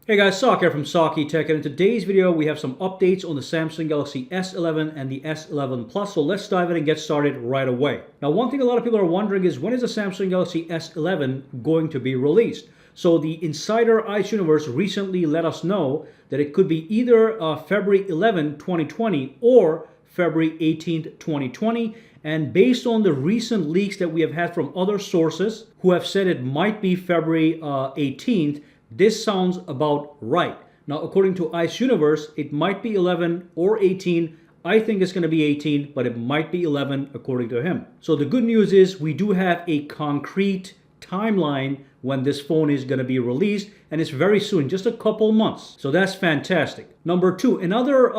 Hey guys, Sak here from SAKITECH, and in today's video we have some updates on the Samsung Galaxy S11 and the S11 Plus, so let's dive in and get started right away. Now, one thing a lot of people are wondering is when is the Samsung Galaxy S11 going to be released? So the insider Ice Universe recently let us know that it could be either February 11, 2020 or February 18th, 2020. And based on the recent leaks that we have had from other sources who have said it might be February 18th, this sounds about right. Now, according to Ice Universe, it might be 11 or 18. I think it's going to be 18, but it might be 11 according to him. So the good news is we do have a concrete timeline when this phone is going to be released, and it's very soon, just a couple months. So that's fantastic. Number two, another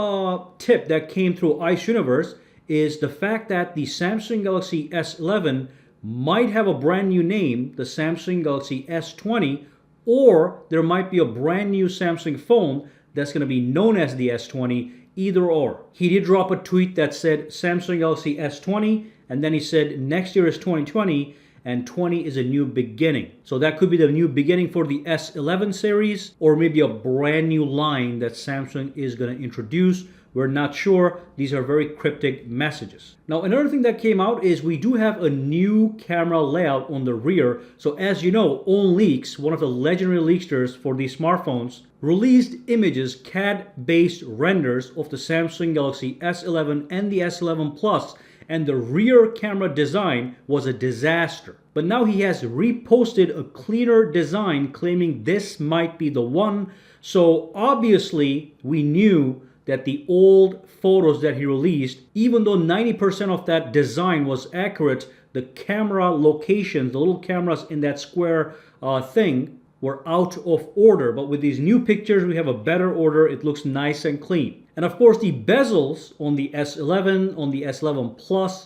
tip that came through Ice Universe is the fact that the Samsung Galaxy S11 might have a brand new name, the Samsung Galaxy S20, or there might be a brand new Samsung phone that's going to be known as the S20, either or. He did drop a tweet that said Samsung Galaxy S20, and then he said next year is 2020, and 20 is a new beginning. So that could be the new beginning for the S11 series, or maybe a brand new line that Samsung is going to introduce. We're not sure. These are very cryptic messages. Now, another thing that came out is we do have a new camera layout on the rear. So as you know, OnLeaks, one of the legendary leaksters for these smartphones, released images, CAD-based renders of the Samsung Galaxy S11 and the S11 Plus, and the rear camera design was a disaster. But now he has reposted a cleaner design claiming this might be the one. So obviously we knew that the old photos that he released, even though 90% of that design was accurate, the camera locations, the little cameras in that square thing were out of order. But with these new pictures, we have a better order. It looks nice and clean. And of course, the bezels on the S11, on the S11 Plus,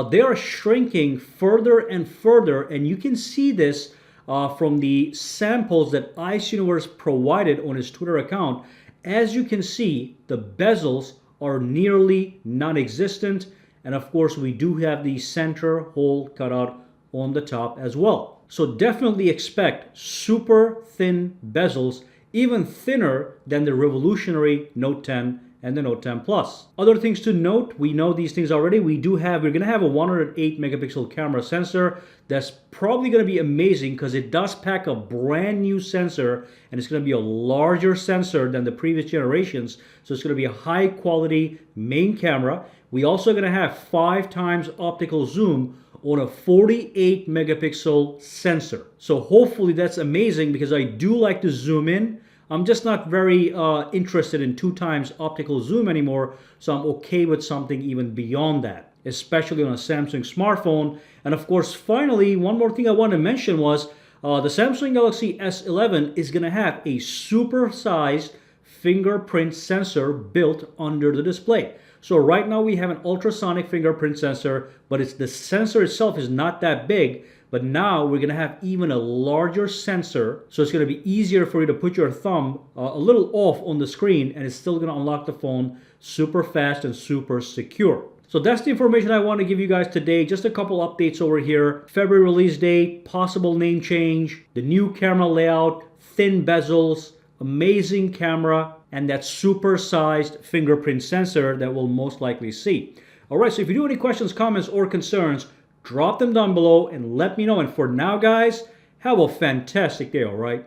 they are shrinking further and further. And you can see this from the samples that Ice Universe provided on his Twitter account. As you can see, the bezels are nearly non-existent. And of course, we do have the center hole cut out on the top as well. So definitely expect super thin bezels, even thinner than the revolutionary Note 10 and the Note 10 Plus. Other things to note, we know these things already. We're going to have a 108 megapixel camera sensor. That's probably going to be amazing because it does pack a brand new sensor, and it's going to be a larger sensor than the previous generations. So it's going to be a high quality main camera. We also going to have 5 times optical zoom on a 48 megapixel sensor. So hopefully that's amazing because I do like to zoom in. I'm just not very interested in 2 times optical zoom anymore, so I'm okay with something even beyond that, especially on a Samsung smartphone. And of course, finally, one more thing I want to mention was the Samsung Galaxy S11 is going to have a super-sized fingerprint sensor built under the display. So right now we have an ultrasonic fingerprint sensor, but the sensor itself is not that big. But now we're going to have even a larger sensor, so it's going to be easier for you to put your thumb a little off on the screen, and it's still going to unlock the phone super fast and super secure. So that's the information I want to give you guys today. Just a couple updates over here. February release date, possible name change, the new camera layout, thin bezels, amazing camera, and that super-sized fingerprint sensor that we'll most likely see. All right, so if you do have any questions, comments, or concerns, drop them down below and let me know. And for now, guys, have a fantastic day, all right?